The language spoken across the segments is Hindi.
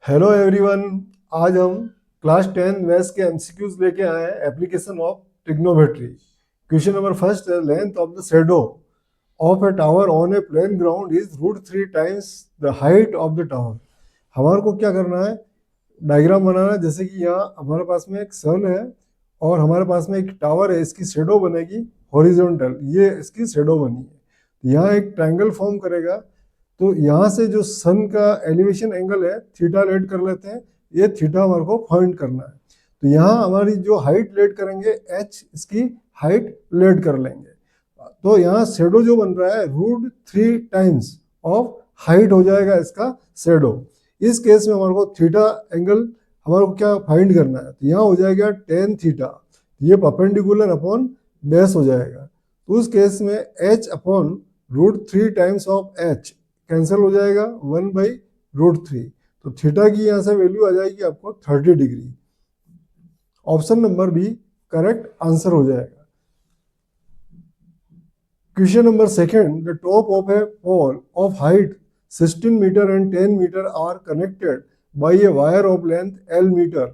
Hello everyone. आज हम क्लास 10 मैथ्स के एमसीक्यूज लेके आए हैं application of trigonometry. Question number first है, length of the shadow of a tower on a plane ground is √3 times the height of the tower. हमारे को क्या करना है, डायग्राम बनाना है। जैसे कि यहाँ हमारे पास में एक सन है और हमारे पास में एक टावर है, इसकी शेडो बनेगी हॉरिजॉन्टल, ये इसकी शेडो बनी है। यहाँ एक ट्रायंगल फॉर्म करेगा, तो यहाँ से जो सन का एलिवेशन एंगल है थीटा लेट कर लेते हैं, ये थीटा हमारे को फाइंड करना है। तो यहाँ हमारी जो हाइट लेट करेंगे एच, इसकी हाइट लेट कर लेंगे। तो यहाँ शेडो जो बन रहा है √3 टाइम्स ऑफ हाइट हो जाएगा इसका शेडो। इस केस में हमारे को थीटा एंगल हमारे को क्या फाइंड करना है, तो यहाँ हो जाएगा tan थीटा, ये परपेंडिकुलर अपॉन बेस हो जाएगा। तो उस केस में h upon √3 times of h cancel हो जाएगा 1/√3। तो थीटा की यहाँ से वैल्यू आ जाएगी आपको 30 degree. Option number B correct answer हो जाएगा। Question number second, the top of a pole of height 16 metre and 10 metre are connected by a wire of length L meter.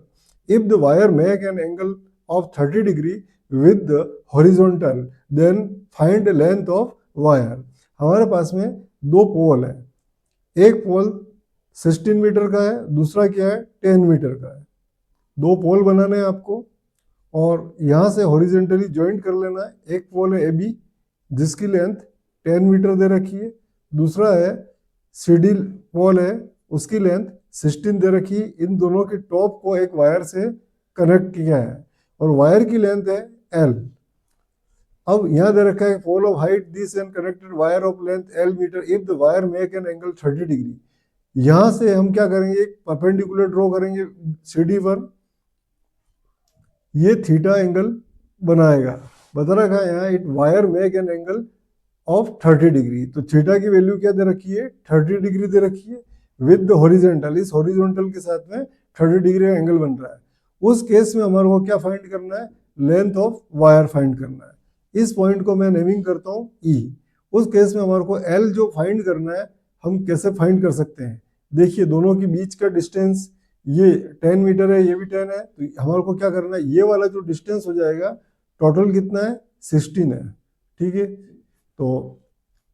If the wire make an angle of 30 degree with the horizontal, then find the length of wire. हमारे पास में दो पोल है, एक पोल 16 मीटर का है, दूसरा क्या है 10 मीटर का है। दो पोल बनाने हैं आपको और यहाँ से हॉरिजॉन्टली ज्वाइंट कर लेना है। एक पोल है ए बी जिसकी लेंथ 10 मीटर दे रखी है, दूसरा है सी डी पोल है, उसकी लेंथ 16 दे रखी। इन दोनों के टॉप को एक वायर से कनेक्ट किया है और वायर की लेंथ है L। अब यहाँ दे रखा है pole of height this and connected wire of length L metre if the wire make an angle 30 degree. यहाँ से हम क्या करेंगे, एक परपेंडिकुलर ड्रॉ करेंगे CD पर, ये थीटा एंगल बनाएगा। बता रखा है यहाँ it wire make an angle of 30 degree. तो थीटा की वैल्यू क्या दे रखी है, 30 डिग्री दे रखी है विद द हॉरिजॉन्टल। इस हॉरिजॉन्टल के साथ में 30 डिग्री का एंगल बन रहा है। उस केस में हमारे को क्या फाइंड करना है, लेंथ ऑफ वायर फाइंड करना है। इस पॉइंट को मैं नेमिंग करता हूँ E। उस केस में हमारे को L जो फाइंड करना है, हम कैसे फाइंड कर सकते हैं। देखिए दोनों के बीच का डिस्टेंस ये 10 मीटर है, ये भी 10 है। तो हमारे को क्या करना है, ये वाला जो डिस्टेंस हो जाएगा टोटल कितना है 16 है, ठीक है। तो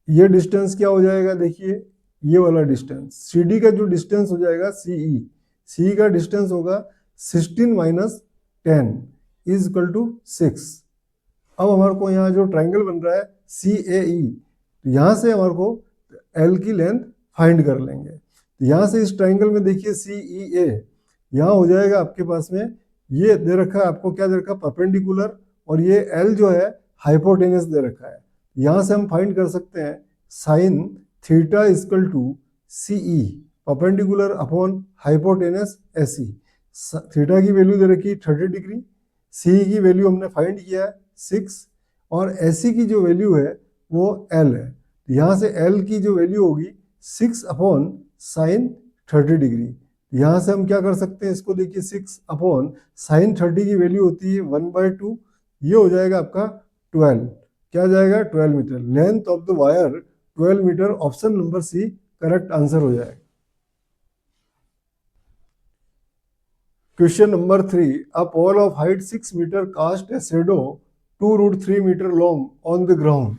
ये डिस्टेंस क्या हो जाएगा, देखिए ये वाला डिस्टेंस सी डी का जो डिस्टेंस हो जाएगा सी का डिस्टेंस होगा 16 माइनस 10 इज इक्वल टू 6। अब हमारे को यहाँ जो ट्राइंगल बन रहा है CAE, तो यहाँ से हमारे को L की लेंथ फाइंड कर लेंगे। तो यहाँ से इस ट्राइंगल में देखिए CEA, यहाँ हो जाएगा आपके पास में ये दे रखा है, आपको क्या दे रखा है परपेंडिकुलर, और ये L जो है हाइपोटेनस दे रखा है। यहाँ से हम फाइंड कर सकते हैं sine theta equal to CE perpendicular upon hypotenuse SE। Theta की वैल्यू दे रखी 30 डिग्री, CE की वैल्यू हमने फाइंड किया है 6 और SE की जो वैल्यू है वो L है। यहाँ से L की जो वैल्यू होगी 6 अपॉन साइन 30 डिग्री। यहाँ से हम क्या कर सकते हैं, इसको देखिए 6 अपॉन साइन 30 की वैल्यू होती है 1/2, ये हो जाएगा आपका 12। क्या जाएगा 12 metre. Length of the wire 12 metre. Option number C correct answer हो जाएगा। Question number 3, a pole of height 6 metre cast a shadow 2√3 metre long on the ground.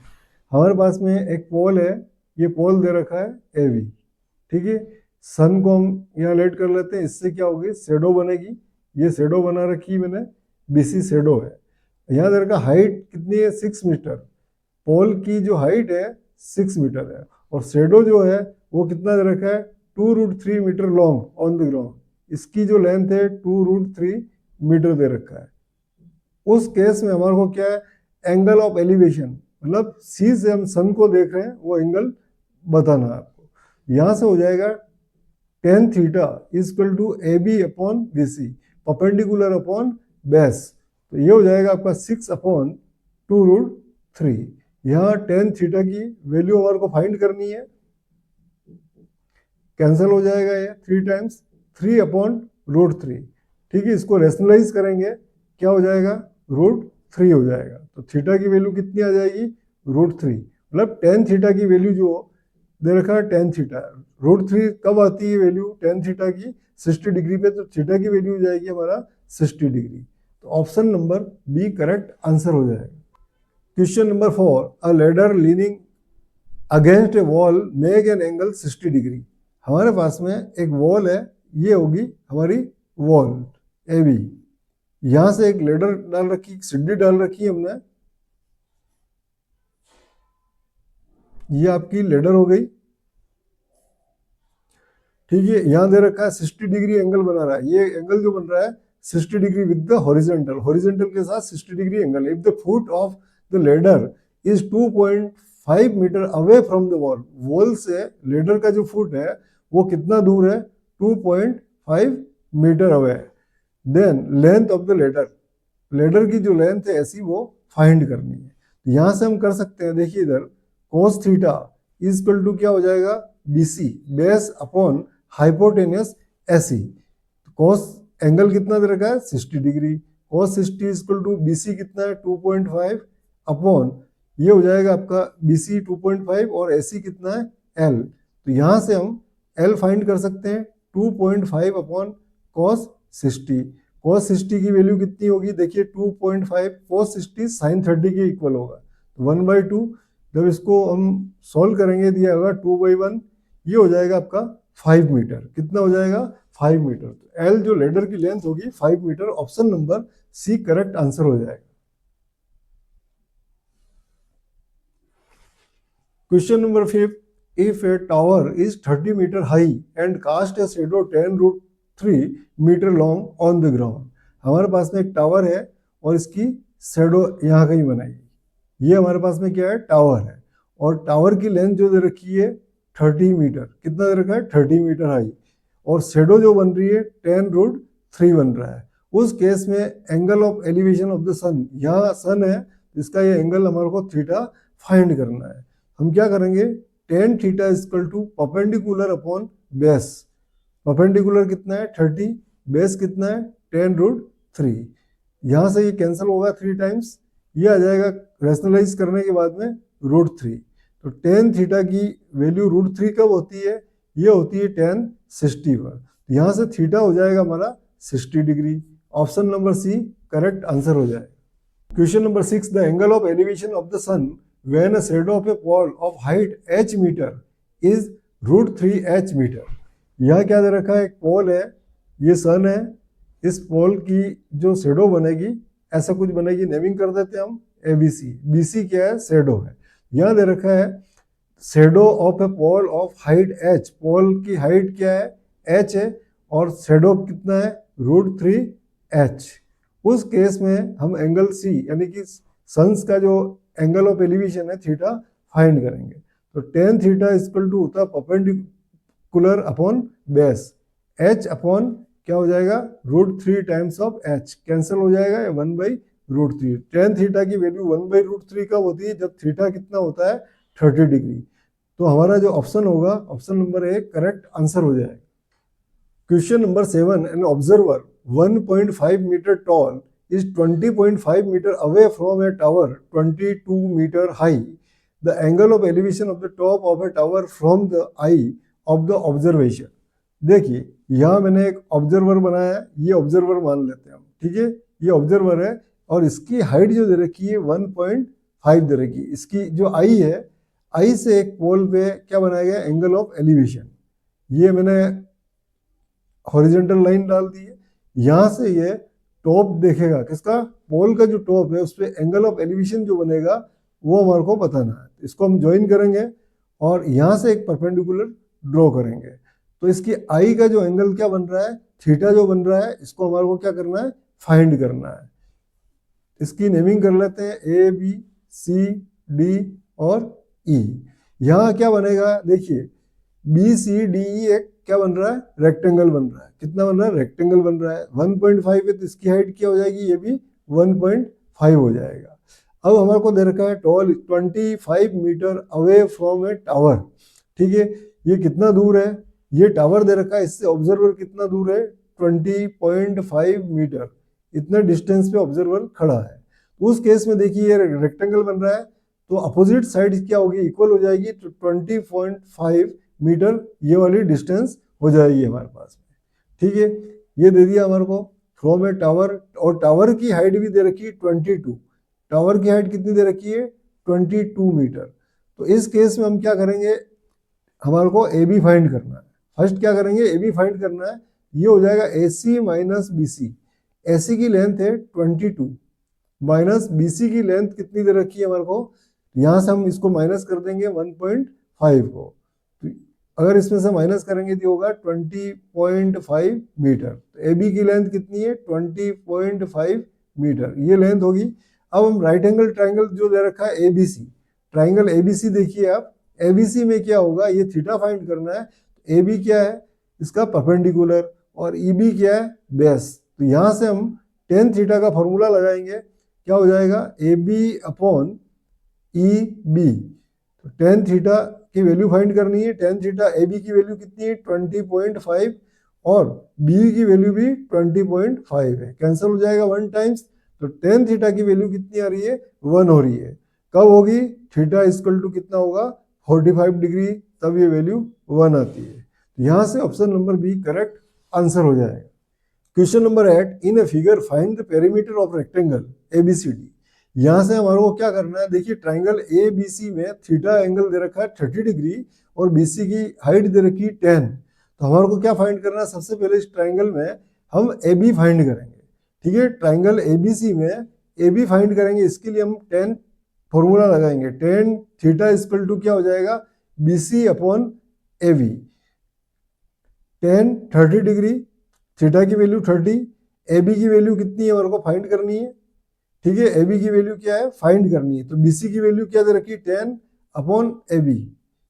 हमारे पास में एक पोल है, ये पोल दे रखा है AB, ठीक है। सन को हम यहाँ लेट कर लेते हैं, इससे क्या होगी शेडो बनेगी। ये शेडो बना रखी मैंने, BC शेडो है। यहाँ दे रखा हाइट कितनी है 6 मीटर, पोल की जो हाइट है 6 मीटर है और शेडो जो है वो कितना दे रखा है 2√3 metre long on the ground. इसकी जो लेंथ है 2√3 मीटर दे रखा है। उस केस में हमारे को क्या है, एंगल ऑफ एलिवेशन, मतलब C से हम सन को देख रहे हैं वो एंगल बताना है आपको। यहाँ से हो जाएगा tan theta equal to AB upon BC perpendicular upon base. तो ये हो जाएगा आपका 6 अपॉन 2√3। यहाँ tan थीटा की वैल्यू हमारे को फाइंड करनी है, कैंसिल हो जाएगा ये 3 टाइम्स 3 अपॉन √3, ठीक है। इसको रेशनलाइज करेंगे, क्या हो जाएगा √3 हो जाएगा। तो थीटा की वैल्यू कितनी आ जाएगी √3, मतलब tan थीटा की वैल्यू जो दे रखा है tan थीटा। √3 कब आती है वैल्यू tan थीटा की? 60 डिग्री पे, तो थीटा की वैल्यू हो जाएगी हमारा 60 डिग्री। तो option number B correct answer हो जाएगा। Question number 4, a ladder leaning against a wall make an angle 60 degree. हमारे पास में एक वॉल है, ये होगी हमारी वॉल ए बी। यहां से एक लेडर डाल रखी, सीढ़ी डाल रखी है हमने, ये आपकी लेडर हो गई। ठीक है, यहां दे रखा है 60 डिग्री एंगल बना रहा है। ये एंगल जो बन रहा है 60 degree with the horizontal, horizontal के साथ 60 degree angle. If the foot of the ladder is 2.5 metre away from the wall, wall से लेडर का जो फुट है वो कितना दूर है? 2.5 metre away. Then length of the ladder, ladder की जो लेंथ है ऐसी वो फाइंड करनी है। तो यहां से हम कर सकते हैं, देखिए इधर cos theta is equal to क्या हो जाएगा? BC, base upon hypotenuse AC। cos angle कितना दे रखा है? 60 degree. cos 60 is equal to BC कितना है? 2.5 अपॉन ये हो जाएगा आपका BC 2.5 और AC कितना है? L। तो यहां से हम L फाइंड कर सकते हैं, 2.5 अपॉन cos 60। cos 60 की वैल्यू कितनी होगी? देखिए 2.5 cos 60 sin 30 के इक्वल होगा, 1/2। जब इसको हम सॉल्व करेंगे दिया होगा 2/1, ये हो जाएगा आपका 5 मीटर। कितना हो जाएगा? 5 मीटर। तो एल जो लेडर की लेंथ होगी 5 metre. Option number C correct answer हो जाएगा। Question number 5, if a tower is 30 metre high and cast a shadow 10√3 metre long on the ground. हमारे पास में एक टावर है और इसकी शेडो यहाँ कहीं बनाई। ये हमारे पास में क्या है? टावर है, और टावर की लेंथ जो दे रखी है 30 मीटर। कितना दे रखा है? 30 मीटर हाई, और शेडो जो बन रही है 10√3 बन रहा है। उस केस में angle of elevation of the sun, यहाँ सन है, इसका ये एंगल हमारे को थीटा फाइंड करना है। हम क्या करेंगे? tan theta equal to perpendicular upon base. Perpendicular कितना है? 30, बेस कितना है? 10√3। यहाँ से ये कैंसिल होगा 3 टाइम्स, ये आ जाएगा रैशनलाइज करने के बाद में √3। तो tan थीटा की वैल्यू √3 कब होती है? ये होती है tan 60 पर। तो यहाँ से थीटा हो जाएगा हमारा 60 degree. Option number C correct answer हो जाएगा। Question number 6, the angle of elevation of the sun when a shadow of a pole of height h metre is √3h metre. यहाँ क्या दे रखा है? एक पोल है, ये सन है, इस पोल की जो शेडो बनेगी ऐसा कुछ बनेगी, नेमिंग कर देते हैं हम ABC। BC क्या है? शेडो है। यहाँ दे रखा है shadow of a pole of height h, pole की हाइट क्या है? h है, और शेडो कितना है? √3h। उस केस में हम एंगल C यानी कि सन्स का जो एंगल ऑफ एलिवेशन है थीटा फाइंड करेंगे। तो tan थीटा इक्वल टू होता है perpendicular upon base, h upon क्या हो जाएगा? √3 टाइम्स ऑफ h, कैंसिल हो जाएगा 1/√3। tan थीटा की वैल्यू 1/√3 कब होती है? जब थीटा कितना होता है? 30 डिग्री। तो हमारा जो ऑप्शन होगा, option number A correct answer हो जाएगा। Question number 7, an observer 1.5 metre tall is 20.5 meter away from a tower 22 meter high. The angle of elevation of the top of a tower from the eye of the observation. देखिए यहाँ मैंने एक ऑब्जर्वर बनाया है, ये ऑब्जर्वर मान लेते हैं हम, ठीक है, ये ऑब्जर्वर है, और इसकी हाइट जो दे रखी है 1.5 दे रखी है। इसकी जो आई है, आई से एक पोल पे क्या बनाया गया? Angle of elevation. ये मैंने हॉरिजॉन्टल लाइन डाल दी है। यहाँ से ये टॉप देखेगा, किसका? पोल का जो टॉप है उस पर एंगल ऑफ एलिवेशन जो बनेगा वो हमारे को बताना है। इसको हम ज्वाइन करेंगे और यहाँ से एक परपेंडिकुलर ड्रॉ करेंगे। तो इसकी आई का जो एंगल क्या बन रहा है? थीटा जो बन रहा है, इसको हमारे को क्या करना है? फाइंड करना है। इसकी नेमिंग कर लेते हैं ABCD और E। यहाँ क्या बनेगा? देखिए BCDE एक क्या बन रहा है? रेक्टेंगल बन रहा है। कितना बन रहा है? रेक्टेंगल बन रहा है। 1.5 है तो इसकी हाइट क्या हो जाएगी? ये भी 1.5 हो जाएगा। अब हमारे को दे रखा है tall 25 metre away from a tower, ठीक है। ये कितना दूर है? ये टावर दे रखा है, इससे ऑब्जर्वर कितना दूर है? 20.5 मीटर, इतना डिस्टेंस पे ऑब्जर्वर खड़ा है। उस केस में देखिए ये रेक्टेंगल बन रहा है, तो अपोजिट साइड क्या होगी, इक्वल हो जाएगी, तो 20.5 मीटर ये वाली डिस्टेंस हो जाएगी हमारे पास में। ठीक है, ये दे दिया हमारे को फ्रॉम ए टावर, और टावर की हाइट भी दे रखी है 22। टावर की हाइट कितनी दे रखी है, 22 मीटर। तो इस केस में हम क्या करेंगे, हमारे को ए बी फाइंड करना है। फर्स्ट क्या करेंगे, ए बी फाइंड करना है। ये हो जाएगा ए सी माइनस बी सी। ए सी की लेंथ है 22 माइनस बी सी की लेंथ कितनी दे रखी है हमारे को, यहाँ से हम इसको माइनस कर देंगे 1.5 को। तो अगर इसमें से माइनस करेंगे तो होगा 20.5 मीटर। तो ए बी की लेंथ कितनी है, 20.5 मीटर, ये लेंथ होगी। अब हम राइट एंगल ट्राइंगल जो दे रखा है A B C, triangle A B C देखिए आप, ए बी सी में क्या होगा, ये थीटा फाइंड करना है। ए बी क्या है, इसका परपेंडिकुलर, और ई बी क्या है, बेस। तो यहाँ से हम टेन थीटा का फॉर्मूला लगाएंगे, क्या हो जाएगा, A B upon E B. तो टेन थीटा की वैल्यू फाइंड करनी है। टेन थीटा ए बी की वैल्यू कितनी है, 20.5, और बी की वैल्यू भी 20.5 है, कैंसिल हो जाएगा 1 टाइम्स। तो टेन थीटा की वैल्यू कितनी आ रही है, 1 हो रही है। कब होगी, थीटा इक्वल टू कितना होगा, 45 डिग्री, तब ये वैल्यू 1 आती है। तो यहाँ से option number B correct answer हो जाएगा। Question number 8, in a figure find the perimeter of rectangle A B C D. यहाँ से हमारे को क्या करना है, देखिए ट्राइंगल ए बी सी में थीटा एंगल दे रखा है 30 डिग्री, और बी सी की हाइट दे रखी है 10। तो हमारे को क्या फाइंड करना है, सबसे पहले इस ट्राइंगल में हम ए बी फाइंड करेंगे। ठीक है, ट्राइंगल ए बी सी में ए बी फाइंड करेंगे, इसके लिए हम 10 फॉर्मूला लगाएंगे। 10 थीटा इक्वल टू क्या हो जाएगा, B C upon A B. 10 30 degree, theta की वैल्यू 30, ए बी की वैल्यू कितनी है हमारे को फाइंड करनी है। ठीक है, ए बी की वैल्यू क्या है, फाइंड करनी है। तो बी सी की वैल्यू क्या दे रखी है, 10 अपॉन ए बी।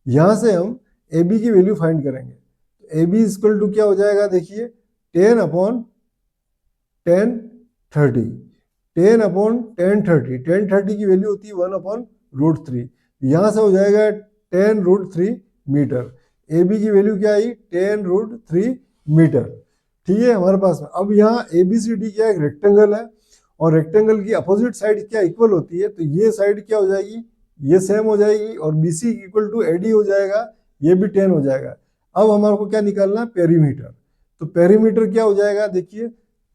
यहाँ से हम ए बी की वैल्यू फाइंड करेंगे। तो ए बी इक्वल टू क्या हो जाएगा, देखिए 10 अपॉन 10 30, 10 अपॉन 10 30, 10 30 की वैल्यू होती है 1 अपॉन √3। यहाँ से हो जाएगा 10√3 मीटर। ए बी की वैल्यू क्या आई, 10√3 मीटर। ठीक है, हमारे पास में अब यहाँ ए बी सी डी क्या है, रेक्टेंगल है, और रेक्टेंगल की अपोजिट साइड क्या इक्वल होती है। तो ये साइड क्या हो जाएगी, ये सेम हो जाएगी, और B C equal to A D हो जाएगा, ये भी 10 हो जाएगा। अब हमारे को क्या निकालना है, पेरीमीटर। तो पेरीमीटर क्या हो जाएगा, देखिए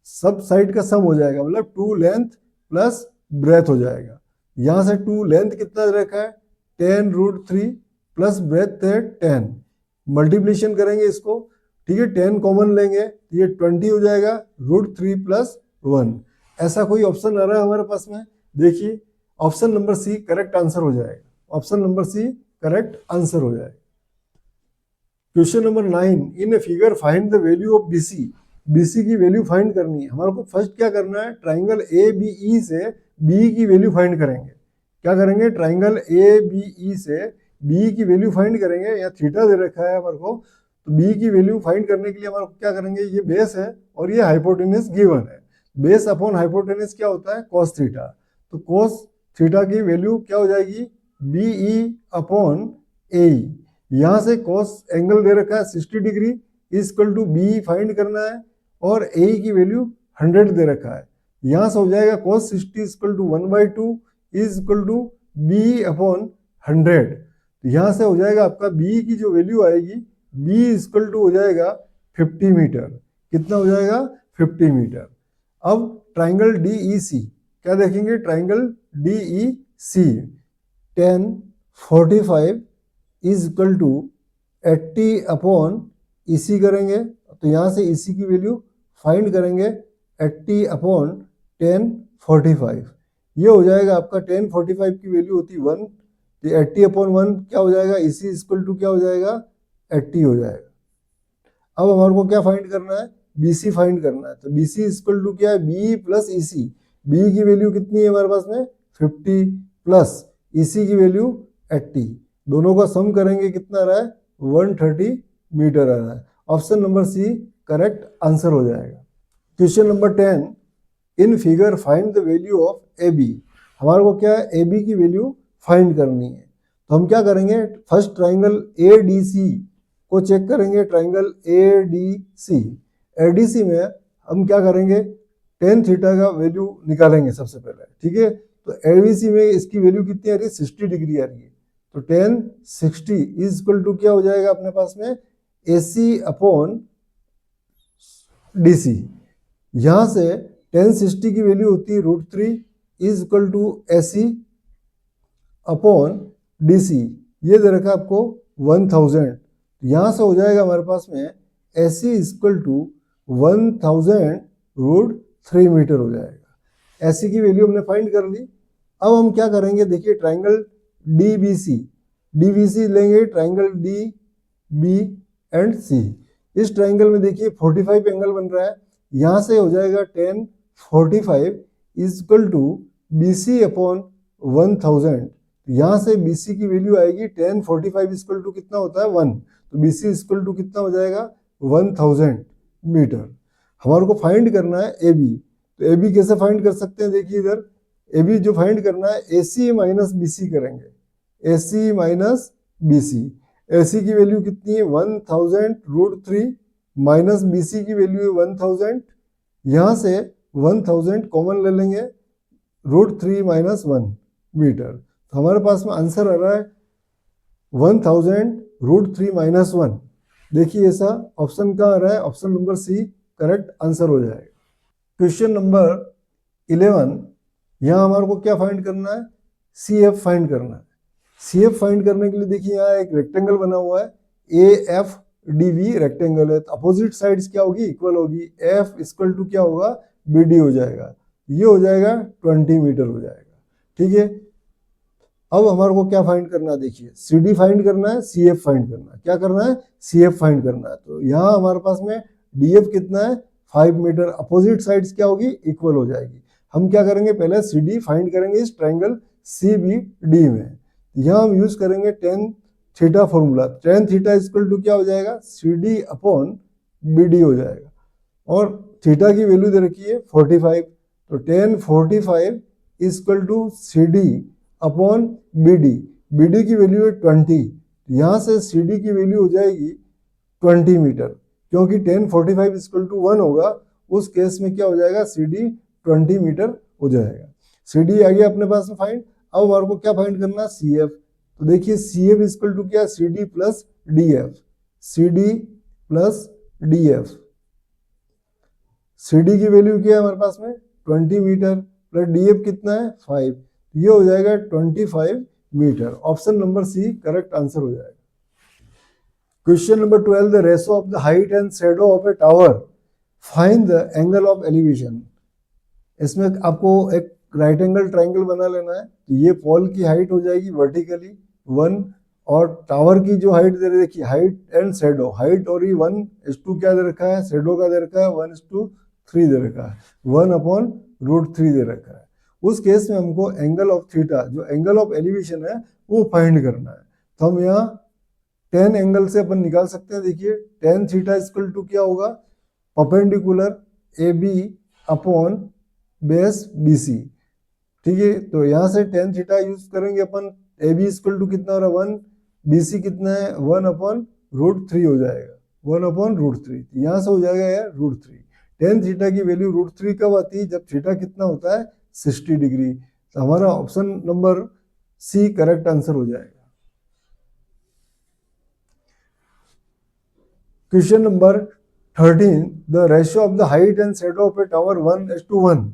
सब साइड का सम हो जाएगा, मतलब 2 लेंथ प्लस ब्रेथ हो जाएगा। यहाँ से 2 लेंथ कितना रखा है, 10√3 प्लस ब्रेथ है 10, मल्टीप्लिकेशन करेंगे इसको। ठीक है, 10 कॉमन लेंगे, ये 20 हो जाएगा, √3 प्लस 1। ऐसा कोई ऑप्शन आ रहा है हमारे पास में, देखिए option number C correct answer हो जाएगा। Option number C correct answer हो जाएगा। Question number 9, in a figure find the value of BC. BC की वैल्यू फाइंड करनी है। हमारे को फर्स्ट क्या करना है, ट्राइंगल ए बी ई से बी की वैल्यू फाइंड करेंगे। क्या करेंगे, ट्राइंगल ए बी ई से बी की वैल्यू फाइंड करेंगे। या थीटा दे रखा है हमारे को, तो बी की वैल्यू फाइंड करने के लिए हमारे को क्या करेंगे, ये बेस है और ये हाइपोटेनस गिवन है। बेस अपॉन हाइपोटेनस क्या होता है, कॉस थीटा। तो कॉस थीटा की वैल्यू क्या हो जाएगी, बी ई अपॉन ए। यहाँ से कॉस एंगल दे रखा है 60 degree, equal to B find करना है, और ए की वैल्यू 100 दे रखा है। यहाँ से हो जाएगा cos 60 equal to 1/2 is equal to B upon 100। तो यहाँ से हो जाएगा आपका बी की जो वैल्यू आएगी, बी इक्वल टू हो जाएगा 50 मीटर। कितना हो जाएगा, 50 मीटर। अब ट्राइंगल डी ई सी क्या देखेंगे, triangle D E C 10 45 is equal to 80 upon E C करेंगे। तो यहाँ से इसी की वैल्यू फाइंड करेंगे, 80 अपॉन 10 45। ये हो जाएगा आपका 10 45 की वैल्यू होती 1, तो 80 अपॉन 1 क्या हो जाएगा, इसी इक्वल टू क्या हो जाएगा, 80 हो जाएगा। अब हमारे को क्या फाइंड करना है, BC फाइंड करना है। तो BC इक्वल टू क्या है, B प्लस EC। B की वैल्यू कितनी है हमारे पास में, 50 प्लस EC की वैल्यू 80। दोनों का सम करेंगे, कितना आ रहा है, 130 मीटर आ रहा है। Option number C correct answer हो जाएगा। Question number 10, in figure find the value of A B. हमारे को क्या है, ए बी की वैल्यू फाइंड करनी है। तो हम क्या करेंगे, first triangle A D C को चेक करेंगे। ट्राइंगल ए डी सी में हम क्या करेंगे, टेन थीटा का वैल्यू निकालेंगे सबसे पहले। ठीक है, तो एबीसी में इसकी वैल्यू कितनी आ रही है, 60 डिग्री आ रही है। तो tan 60 इज इक्वल टू क्या हो जाएगा अपने पास में, AC अपॉन DC। यहां से tan 60 की वैल्यू होती है √3 is equal to AC upon DC। ये दे रखा है आपको 1000। यहां से हो जाएगा हमारे पास में AC इक्वल टू 1000 √3 मीटर हो जाएगा। AC की वैल्यू हमने फाइंड कर ली। अब हम क्या करेंगे, देखिए ट्राइंगल DBC लेंगे, ट्राइंगल DBC। इस ट्राइंगल में देखिए 45 एंगल बन रहा है। यहां से हो जाएगा tan 45 is equal to BC upon 1000। यहां से BC की वैल्यू आएगी tan 45 इक्वल टू कितना होता है 1, तो BC इक्वल टू कितना हो जाएगा 1000 मीटर। हमारे को फाइंड करना है AB। तो AB कैसे फाइंड कर सकते हैं, देखिए इधर AB जो फाइंड करना है AC माइनस BC करेंगे, AC माइनस BC। AC की वैल्यू कितनी है 1000 √3 माइनस BC की वैल्यू है 1000। यहां से 1000 कॉमन ले लेंगे, √3 माइनस 1 मीटर। तो हमारे पास में आंसर आ रहा है 1000 √3 माइनस 1। देखिए ऐसा ऑप्शन कहाँ आ रहा है, option number C correct answer हो जाएगा। क्वेश्चन नंबर 11, यहाँ हमारे को क्या फाइंड करना है, CF फाइंड करना है। CF फाइंड करने के लिए देखिए यहाँ एक रेक्टेंगल बना हुआ है, AFDB रेक्टेंगल है, तो अपोजिट साइड्स क्या होगी, इक्वल होगी। F इक्वल टू क्या होगा, BD हो जाएगा। ये हो जाएगा 20 मीटर हो जाएगा, ठीक है। अब हमारे को क्या फाइंड करना है, देखिए CD फाइंड करना है, CF फाइंड करना है। क्या करना है, CF फाइंड करना है। तो यहाँ हमारे पास में DF कितना है 5 मीटर, अपोजिट साइड्स क्या होगी, इक्वल हो जाएगी। हम क्या करेंगे, पहले CD फाइंड करेंगे इस ट्राइंगल CBD में। यहाँ हम यूज करेंगे tan theta formula. tan theta equal to क्या हो जाएगा, CD अपॉन BD हो जाएगा। और थीटा की वैल्यू दे रखी है 45, तो tan 45 equal to CD upon BD की वैल्यू है 20। यहाँ से CD की वैल्यू हो जाएगी 20 मीटर, क्योंकि tan 45 इक्वल टू 1 होगा, उस केस में क्या हो जाएगा, CD 20 मीटर हो जाएगा। CD आ गया अपने पास में फाइंड। अब हमारे को क्या फाइंड करना है, CF। तो देखिए CF इक्वल टू क्या, CD plus DF। CD plus DF, CD की वैल्यू क्या है हमारे पास में 20 मीटर, प्लस DF कितना है 5, ये हो जाएगा 25 metre. Option number C correct answer हो जाएगा। Question number 12, the ratio of the height and shadow of a tower, find the angle of elevation. इसमें आपको एक राइट एंगल ट्राइंगल बना लेना है। तो ये पोल की हाइट हो जाएगी वर्टिकली 1, और टावर की जो हाइट दे रखी है, हाइट एंड शैडो, हाइट और 1:2 क्या दे रखा है, शैडो का दे रखा है 1:3 दे रखा है, 1/√3 दे रखा है। उस केस में हमको एंगल ऑफ थीटा, जो एंगल ऑफ एलिवेशन है, वो फाइंड करना है। तो हम यहाँ tan एंगल से अपन निकाल सकते हैं। देखिए tan थीटा इक्वल टू क्या होगा, perpendicular AB upon base BC, ठीक है। तो यहाँ से tan थीटा यूज करेंगे अपन, AB इक्वल टू कितना हो रहा है 1, BC कितना है 1/√3 हो जाएगा, 1/√3। यहाँ से हो जाएगा यार √3। tan थीटा की वैल्यू √3 कब आती है, जब थीटा कितना होता है 60 डिग्री। तो हमारा option number C correct answer हो जाएगा। Question number 13, the ratio of the height and shadow of a tower 1:1।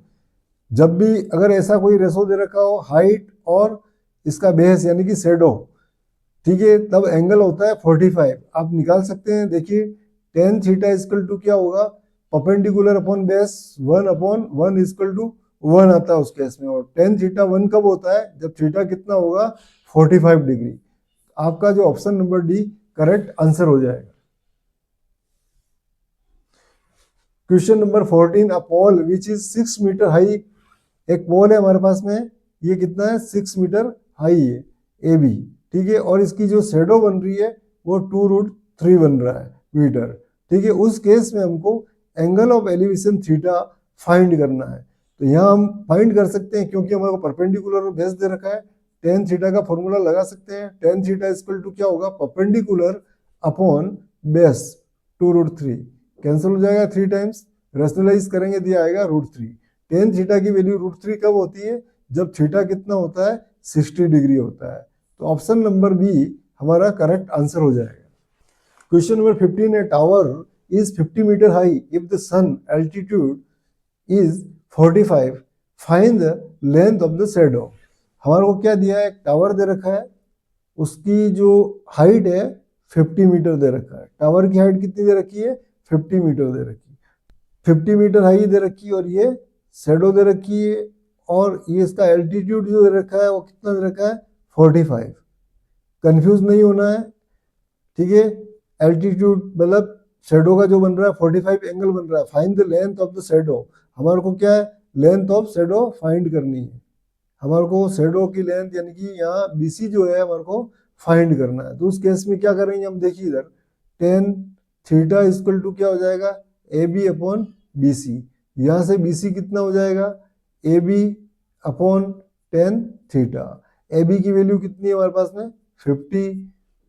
जब भी अगर ऐसा कोई रेशो दे रखा हो, हाइट और इसका बेस यानी कि शैडो, ठीक है, तब एंगल होता है 45। आप निकाल सकते हैं। देखिए tan थीटा इक्वल टू क्या होगा, perpendicular upon base 1/1 equal to 1 आता है उस केस में। और tan थीटा 1 कब होता है, जब थीटा कितना होगा 45 डिग्री। आपका जो option number D correct answer हो जाएगा। Question number 14, a pole which is 6 metre high. एक पोल है हमारे पास में, ये कितना है 6 मीटर हाई है AB, ठीक है, और इसकी जो शैडो बन रही है वो 2√3 बन रहा है मीटर, ठीक है। उस केस में हमको angle of elevation theta find करना है। तो यहाँ हम फाइंड कर सकते हैं, क्योंकि हमारे को परपेंडिकुलर और बेस दे रखा है, tan थीटा का फॉर्मूला लगा सकते हैं। tan थीटा इक्वल टू क्या होगा, परपेंडिकुलर अपॉन बेस 2√3, कैंसिल हो जाएगा 3 टाइम्स, रेशनलाइज करेंगे दिया आएगा √3। tan थीटा की वैल्यू √3 कब होती है, जब थीटा कितना होता है 60 डिग्री होता है। तो ऑप्शन नंबर बी हमारा करेक्ट आंसर हो जाएगा। क्वेश्चन नंबर 15 है tower is 50 metre high if the sun altitude is 45 find the length of the shadow. हमारे को क्या दिया है, एक टावर दे रखा है, उसकी जो हाइट है 50 मीटर दे रखा है। टावर की हाइट कितनी दे रखी है, 50 मीटर दे रखी है, 50 मीटर हाई दे रखी है, और ये शैडो दे रखी है, और ये इसका एल्टीट्यूड जो दे रखा है वो कितना दे रखा है 45। कंफ्यूज नहीं होना है, ठीक है। एल्टीट्यूड मतलब शैडो का जो बन रहा है 45 एंगल बन रहा है। Find the length of the shadow, हमारे को क्या है लेंथ ऑफ शैडो फाइंड करनी है। हमारे को शैडो की लेंथ यानी कि यहाँ बीसी जो है हमारे को फाइंड करना है। तो उस केस में क्या करेंगे हम, देखिए इधर टेन थीटा इक्वल टू क्या हो जाएगा A B upon B C. यहाँ से बी सी कितना हो जाएगा A B upon tan theta. A B की वैल्यू कितनी है हमारे पास में 50,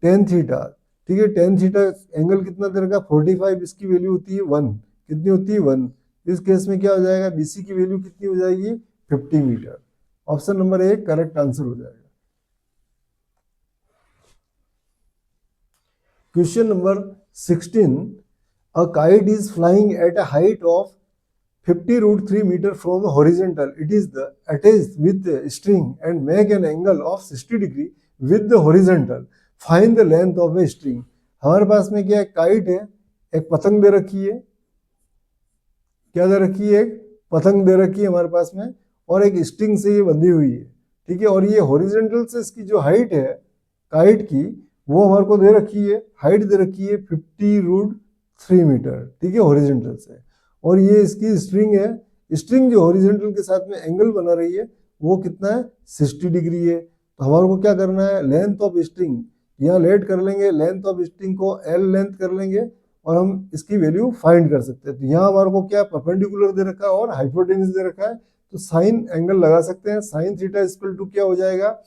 टेन थीटा, ठीक है। टेन थीटा एंगल कितना दे रखा 45, इसकी वैल्यू होती है 1, कितनी होती है 1। इस केस में क्या हो जाएगा बीसी की वैल्यू कितनी हो जाएगी 50 metre. Option number A correct answer हो जाएगा। Question number 16, a kite is flying at a height of 50√3 meter from horizontal. It is the attached with the string and make an angle of 60 degree with the horizontal. Find the length of a string. हमारे पास में क्या काइट है, एक पतंग दे रखी है, क्या दे रखी है, एक पतंग दे रखी है हमारे पास में, और एक स्ट्रिंग से ये बंधी हुई है, ठीक है। और ये हॉरिजॉन्टल से इसकी जो हाइट है काइट की वो हमारे को दे रखी है, हाइट दे रखी है 50√3 मीटर, ठीक है, हॉरिजॉन्टल से। और ये इसकी स्ट्रिंग है, स्ट्रिंग जो हॉरिजॉन्टल के साथ में एंगल बना रही है वो कितना है 60 डिग्री है। तो हमारे को क्या करना है, लेंथ ऑफ स्ट्रिंग यहाँ लेट कर लेंगे, लेंथ ऑफ स्ट्रिंग को एल लेंथ कर लेंगे और हम इसकी वैल्यू फाइंड कर सकते हैं। तो यहाँ हमारे को क्या परपेंडिकुलर दे रखा है और हाइपोटेन्यूज दे रखा है, तो साइन एंगल लगा सकते हैं। साइन थीटा इक्वल टू क्या हो जाएगा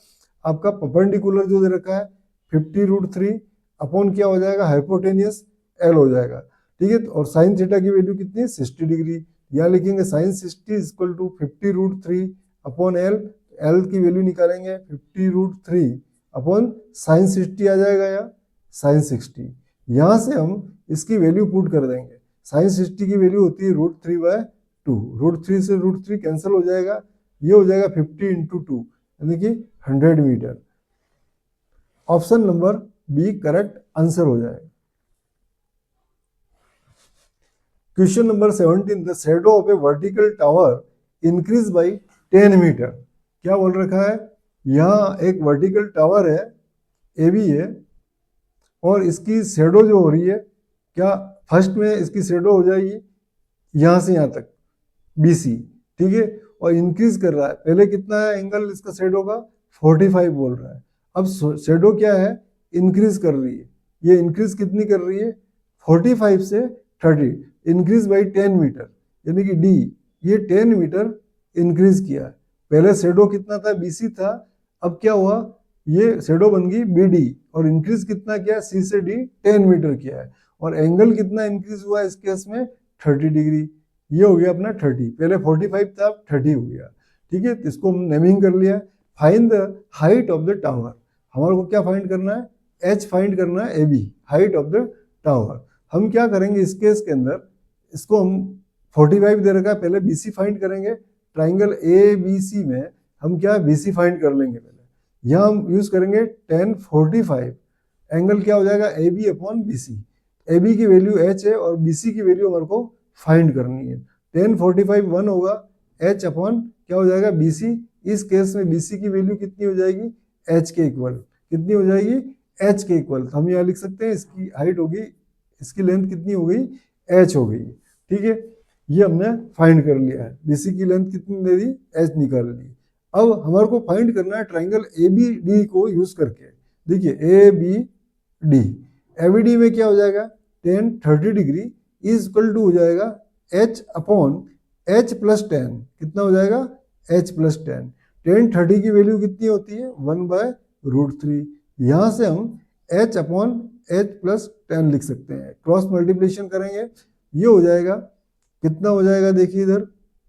आपका परपेंडिकुलर जो दे रखा है 50√3 अपॉन क्या हो जाएगा हाइपोटेन्यूज एल हो जाएगा, ठीक है। और साइन थीटा की वैल्यू कितनी है 60 डिग्री। यहाँ लिखेंगे sine 60 equal to 50√3 upon L, L की वैल्यू निकालेंगे 50√3 अपॉन साइन 60 आ जाएगा या साइन 60। यहाँ से हम इसकी वैल्यू पुट कर देंगे। साइन 60 की वैल्यू होती है √3/2, √3 से √3 कैंसिल हो जाएगा, ये हो जाएगा 50 × 2 यानी कि 100 metre. Option number B correct answer हो जाएगा। Question number 17, the shadow of a vertical tower increase by 10 metre. क्या बोल रखा है, यहाँ एक वर्टिकल टावर है ए बी है, और इसकी शैडो जो हो रही है क्या फर्स्ट में इसकी शैडो हो जाएगी यहाँ से यहाँ तक BC, ठीक है, और इंक्रीज कर रहा है। पहले कितना है एंगल इसका शैडो का 45 बोल रहा है। अब शैडो क्या है इंक्रीज कर रही है, ये इंक्रीज कितनी कर रही है 45 से 30, इंक्रीज बाई 10 मीटर यानी कि D, ये 10 मीटर इंक्रीज किया है। पहले शैडो कितना था BC था, अब क्या हुआ ये शैडो बन गई BD, और इंक्रीज कितना किया C से D 10 मीटर किया है। और एंगल कितना इंक्रीज हुआ इस केस में 30 डिग्री, ये हो गया अपना 30, पहले 45 था 30 हो गया, ठीक है। तो इसको हम नेमिंग कर लिया। Find the height of the tower, हमारे को क्या फाइंड करना है H फाइंड करना है AB, height of the tower. हम क्या करेंगे इस केस के अंदर, इसको हम 45 दे रखा है, पहले BC फाइंड करेंगे। ट्राइंगल ABC में हम क्या BC फाइंड कर लेंगे पहले, यहाँ हम यूज करेंगे 10 45, एंगल क्या हो जाएगा AB अपॉन BC। AB की वैल्यू H है और BC की वैल्यू हमारे को फाइंड करनी है। 10 45 1 होगा, H अपॉन क्या हो जाएगा BC। इस केस में BC की वैल्यू कितनी हो जाएगी H के इक्वल, कितनी हो जाएगी H के इक्वल। तो हम यहाँ लिख सकते हैं इसकी हाइट होगी, इसकी लेंथ कितनी हो गई H हो गई, ठीक है। ये हमने फाइंड कर लिया है, BC की लेंथ कितनी दे दी H निकाल ली। अब हमारे को फाइंड करना है ट्राइंगल ABD को यूज करके। देखिए ABD, ABD में क्या हो जाएगा 10 30 डिग्री इज इक्वल टू हो जाएगा H अपॉन H प्लस 10, कितना हो जाएगा H प्लस 10। 10 30 की वैल्यू कितनी होती है 1/√3। यहाँ से हम H अपॉन H प्लस 10 लिख सकते हैं, क्रॉस मल्टीप्लिकेशन करेंगे, ये हो जाएगा कितना हो जाएगा देखिए इधर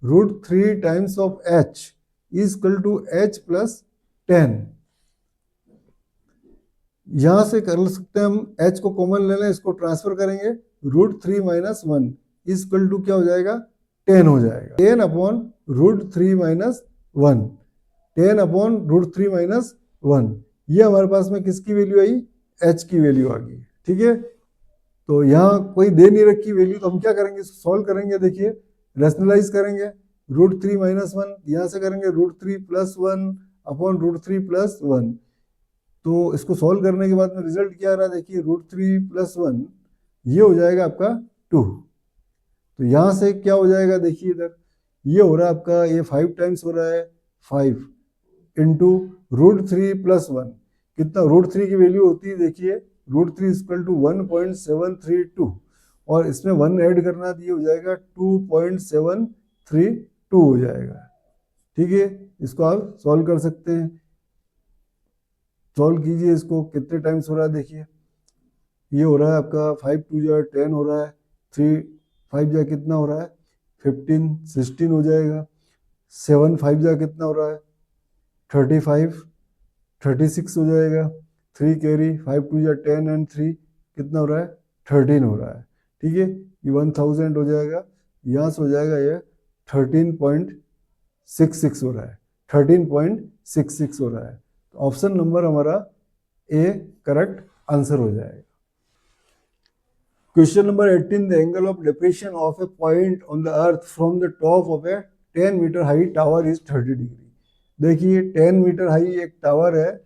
√3 times of H, is equal to h plus 10। यहां से कर सकते हैं हम, h को कॉमन ले लें, इसको ट्रांसफर करेंगे, √3 माइनस 1 इज इक्वल टू क्या हो जाएगा, 10 हो जाएगा। 10 अपॉन √3 माइनस 1, 10 अपॉन √3 माइनस 1, ये हमारे पास में किसकी वैल्यू आई, h की वैल्यू आ गई। ठीक है, तो यहाँ कोई दे नहीं रखी वैल्यू, तो हम क्या करेंगे, सॉल्व करेंगे। देखिए रेशनलाइज करेंगे, √3 माइनस 1 यहाँ से करेंगे, √3 प्लस 1 अपॉन √3 प्लस 1, तो इसको सॉल्व करने के बाद में रिजल्ट क्या आ रहा है, देखिए √3 प्लस 1 ये हो जाएगा आपका 2। तो यहाँ से क्या हो जाएगा, देखिए इधर ये हो रहा है आपका, ये 5 टाइम्स हो रहा है, 5 इंटू √3 प्लस 1, कितना √3 की वैल्यू होती है, देखिए √3 इक्वल टू 1.732, और इसमें 1 ऐड करना, तो ये हो जाएगा 2.732 हो जाएगा। ठीक है, इसको आप सॉल्व कर सकते हैं, सॉल्व कीजिए इसको, कितने टाइम्स हो रहा है, देखिए ये हो रहा है आपका 5 2 जा 10 हो रहा है, 3 5 जा कितना हो रहा है, 15 16 हो जाएगा, 7 5 जा कितना हो रहा है, 35 36 हो जाएगा, 3 कैरी, 5 2 जा 10 एंड 3 कितना हो रहा है, 13 हो रहा है। ठीक है, ये 1000 हो जाएगा, यहाँ से हो जाएगा ये 13.66 हो रहा है, 13.66 हो रहा है। तो ऑप्शन नंबर हमारा ए करेक्ट आंसर हो जाएगा। Question number 18, the angle of depression of a point on the earth from the top of a 10 meter high tower is 30 degree। देखिए 10 मीटर हाई एक टावर है,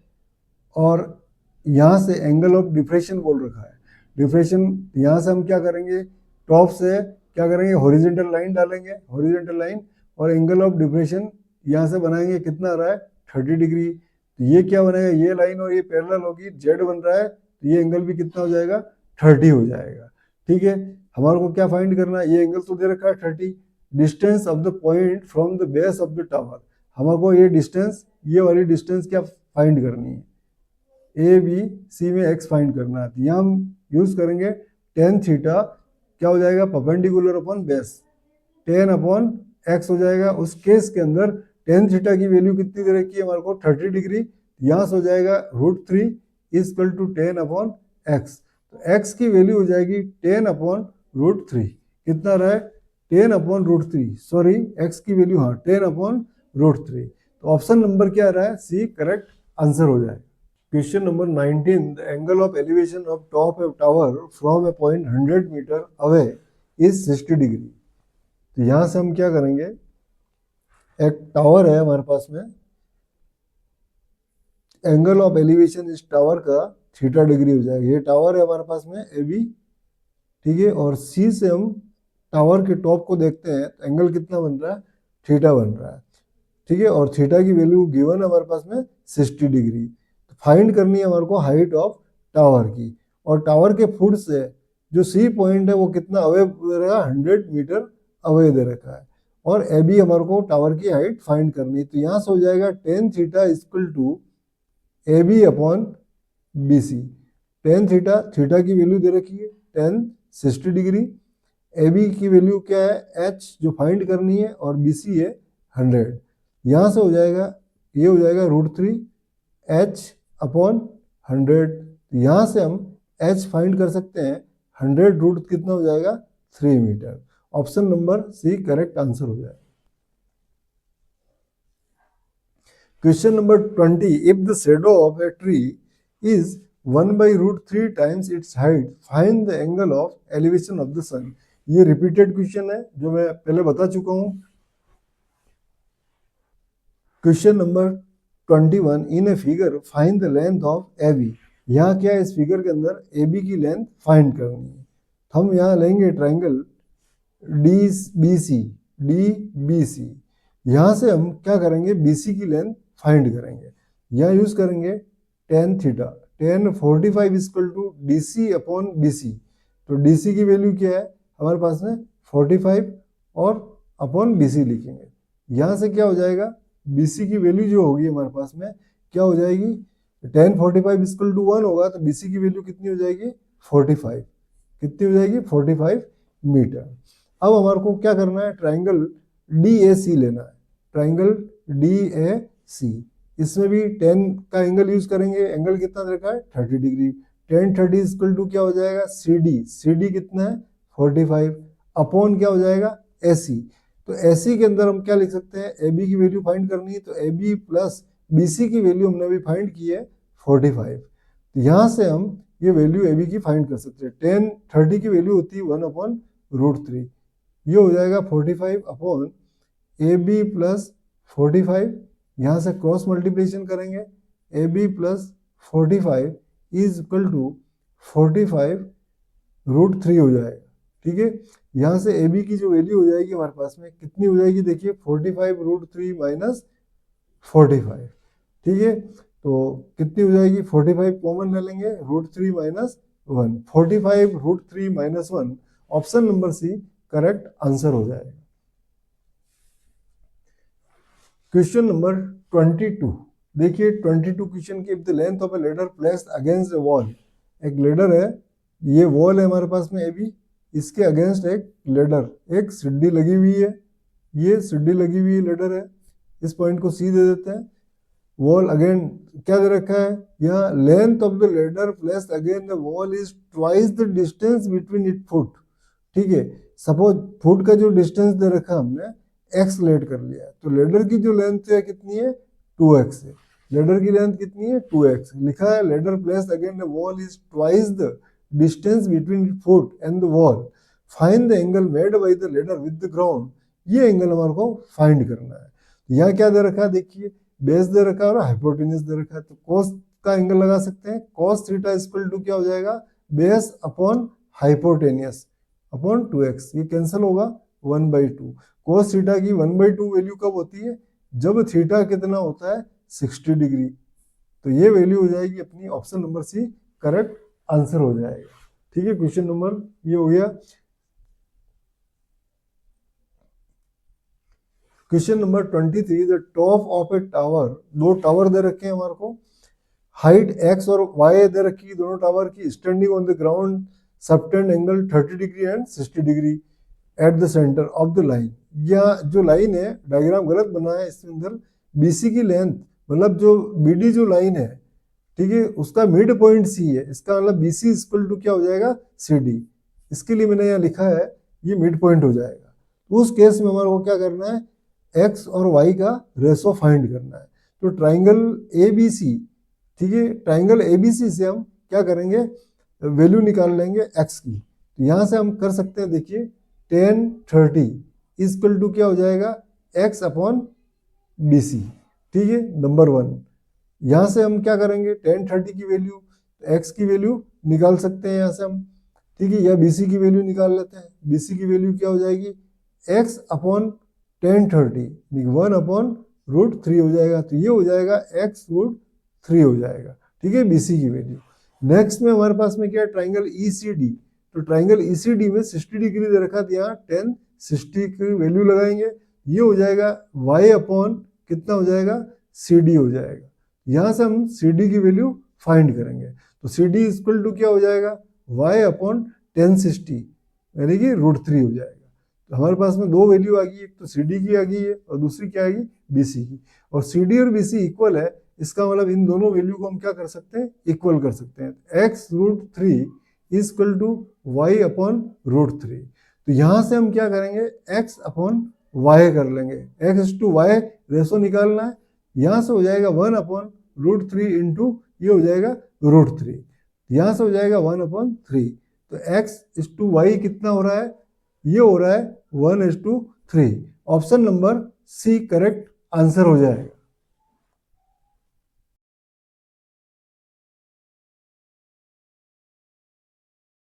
और यहाँ से एंगल ऑफ डिप्रेशन बोल रखा है। डिप्रेशन यहाँ से हम क्या करेंगे, टॉप से क्या करेंगे, हॉरिजॉन्टल लाइन डालेंगे, हॉरिजॉन्टल लाइन, और एंगल ऑफ डिप्रेशन यहाँ से बनाएंगे, कितना आ रहा है, 30 डिग्री। तो ये क्या बनेगा, ये लाइन और ये पैरेलल होगी, जेड बन रहा है, तो ये एंगल भी कितना हो जाएगा, 30 हो जाएगा। ठीक है, हमारे को क्या फाइंड करना है, ये एंगल तो दे रखा है 30, distance of the point from the base of the tower, हमारे को ये डिस्टेंस, ये वाली डिस्टेंस क्या फाइंड करनी है, ए बी सी में एक्स फाइंड करना है। तो यहाँ हम यूज करेंगे टेन थीटा, क्या हो जाएगा, perpendicular upon base, 10 upon x हो जाएगा। उस केस के अंदर टेन थीटा की वैल्यू कितनी दे रखी है हमारे को, 30 डिग्री, यहाँ से हो जाएगा √3 is equal to 10 upon x. तो x की वैल्यू हो जाएगी 10 अपॉन √3, कितना रहा है, 10 अपॉन √3, सॉरी x की वैल्यू, हाँ 10 अपॉन √3। तो ऑप्शन नंबर क्या रहा है, सी करेक्ट आंसर हो जाएगा। Question number 19, the angle of elevation of top of tower from a point 100 metre away is 60 degree. तो यहाँ से हम क्या करेंगे, एक टावर है हमारे पास में, एंगल ऑफ एलिवेशन इस टावर का थीटा डिग्री हो जाएगा। ये टावर है हमारे पास में ए बी, ठीक है, और सी से हम टावर के टॉप को देखते हैं, तो एंगल कितना बन रहा है, थीटा बन रहा है। ठीक है, और थीटा की वैल्यू गिवन है हमारे पास में 60 डिग्री। तो फाइंड करनी है हमारे को हाइट ऑफ टावर की, और टावर के फुट से जो सी पॉइंट है वो कितना अवे दे रखा है, 100 मीटर अवे दे रखा है, और ए बी हमारे को टावर की हाइट फाइंड करनी है। तो यहाँ से हो जाएगा tan theta equal to A B upon B C. Tan theta, theta की वैल्यू दे रखी है 10 60 डिग्री, ए बी की वैल्यू क्या है, एच जो फाइंड करनी है, और बी सी है 100। यहाँ से हो जाएगा, ये हो जाएगा √3 एच अपॉन 100। यहाँ से हम एच फाइंड कर सकते हैं, 100 रूट कितना हो जाएगा, 3 metre. Option number C correct answer हो जाएगा। Question number 20, if the shadow of a tree is 1/√3 times its height, find the angle of elevation of the sun. ये रिपीटेड क्वेश्चन है जो मैं पहले बता चुका हूं। Question number 21, in a figure find the length of A B. यहाँ क्या है, इस फिगर के अंदर ए बी की लेंथ फाइंड करनी है। हम यहाँ लेंगे ट्राइंगल डी बी सी, यहाँ से हम क्या करेंगे, बी सी की लेंथ फाइंड करेंगे। यहाँ यूज करेंगे tan theta, tan 45 equal to D C upon B C. तो डी सी की वैल्यू क्या है हमारे पास में, 45, और अपॉन बी सी लिखेंगे। यहाँ से क्या हो जाएगा, बी सी की वैल्यू जो होगी हमारे पास में क्या हो जाएगी, टेन 45 इक्वल टू 1 होगा, तो बी सी की वैल्यू कितनी हो जाएगी, 45, कितनी हो जाएगी, 45 मीटर। अब हमारे को क्या करना है, ट्राइंगल डी ए सी लेना है। Triangle DAC। इसमें भी 10 का एंगल यूज करेंगे, एंगल कितना दे रखा है 30 डिग्री, 10 30 इक्वल टू क्या हो जाएगा CD कितना है 45 अपॉन क्या हो जाएगा AC। तो AC के अंदर हम क्या लिख सकते हैं, AB की वैल्यू फाइंड करनी है, तो AB प्लस BC की वैल्यू हमने अभी फाइंड की है 45। तो यहाँ से हम ये वैल्यू AB की फाइंड कर सकते हैं। 10 30 की वैल्यू होती है 1/√3, ये हो जाएगा 45 अपॉन AB प्लस 45, यहाँ से क्रॉस मल्टीप्लिकेशन करेंगे, AB plus 45 is equal to 45√3 हो जाएगा। ठीक है, यहाँ से AB की जो वैल्यू हो जाएगी हमारे पास में कितनी हो जाएगी, देखिए 45√3 माइनस 45। ठीक है, तो कितनी हो जाएगी 45 कॉमन ले लेंगे, √3 minus 1, 45√3 minus 1, option number C correct answer हो जाएगा। क्वेश्चन नंबर 22, देखिए 22 क्वेश्चन की, if the length of A ladder placed against a wall, एक लेडर है, ये वॉल है हमारे पास में AB, इसके अगेंस्ट एक लेडर, एक सीढ़ी लगी हुई है, ये सीढ़ी लगी हुई लेडर है, इस पॉइंट को C दे देते हैं। वॉल अगेन क्या दे रखा है, यहाँ length of the ladder placed against the wall is twice the distance between it foot. ठीक है, सपोज फुट का जो डिस्टेंस दे रखा हमने x लेट कर लिया, तो लेडर की जो लेंथ है कितनी है 2x है, लेडर की लेंथ कितनी है 2x, लिखा है ladder placed against the wall is twice the distance between foot and the wall, find the angle made by the ladder with the ground. ये एंगल हमारे को फाइंड करना है। यहाँ क्या दे रखा है, देखिए बेस दे रखा है और हाइपोटेन्यूज दे रखा है, तो cos का एंगल लगा सकते हैं, cos थीटा इक्वल टू क्या हो जाएगा, base upon hypotenuse upon 2x, ये कैंसिल होगा 1/2। cos थीटा की 1/2 वैल्यू कब होती है, जब थीटा कितना होता है 60 डिग्री, तो ये वैल्यू हो जाएगी अपनी option number C correct answer हो जाएगा। ठीक है, क्वेश्चन नंबर ये हो गया। Question number 23, the top of a tower, दो टावर दे रखे हैं हमारे को, हाइट x और y दे रखी है दोनों टावर की, standing on the ground, subtend angle 30 degree and 60 degree at the centre of the line. यह जो लाइन है, डायग्राम गलत बना है, इसके अंदर BC की लेंथ, मतलब जो BD जो लाइन है, ठीक है, उसका मिड पॉइंट C है, इसका मतलब BC इक्वल टू क्या हो जाएगा CD। इसके लिए मैंने यहाँ लिखा है ये मिड पॉइंट हो जाएगा। उस केस में हमारे को क्या करना है, x और y का रेशो फाइंड करना है। तो ट्राइंगल ABC, ठीक है, ट्राइंगल ABC से हम क्या करेंगे, वैल्यू निकाल लेंगे x की। तो यहाँ से हम कर सकते हैं, देखिए 10 30 इक्वल टू क्या हो जाएगा x अपॉन BC। ठीक है, नंबर 1। यहाँ से हम क्या करेंगे, 10 30 की वैल्यू, x की वैल्यू निकाल सकते हैं यहाँ से हम। ठीक है, या BC की वैल्यू निकाल लेते हैं, BC की वैल्यू क्या हो जाएगी, x अपॉन 10 30 1/√3 हो जाएगा, तो ये हो जाएगा x√3 हो जाएगा। ठीक है, BC की वैल्यू। नेक्स्ट में हमारे पास में क्या है, ट्राइंगल ECD, तो ट्राइंगल ECD में 60 डिग्री दे रखा था, यहाँ 10 60 की वैल्यू लगाएंगे, ये हो जाएगा y अपॉन कितना हो जाएगा CD हो जाएगा। यहाँ से हम CD की वैल्यू फाइंड करेंगे, तो CD इक्वल टू क्या हो जाएगा y अपॉन 1060 यानी कि √3 हो जाएगा। तो हमारे पास में दो वैल्यू आ गई, एक तो CD की आ गई है और दूसरी क्या आ गई BC की, और CD और BC इक्वल है, इसका मतलब इन दोनों वैल्यू को हम क्या कर सकते हैं, इक्वल कर सकते हैं। x√3 equal to y upon √3। तो यहाँ से हम क्या करेंगे, x अपॉन y कर लेंगे, x/y रेशो निकालना है, यहाँ से हो जाएगा 1/√3 इंटू ये हो जाएगा √3, यहाँ से हो जाएगा 1/3। तो x/y कितना हो रहा है, ये हो रहा है 1/3। Option number C correct answer हो जाएगा।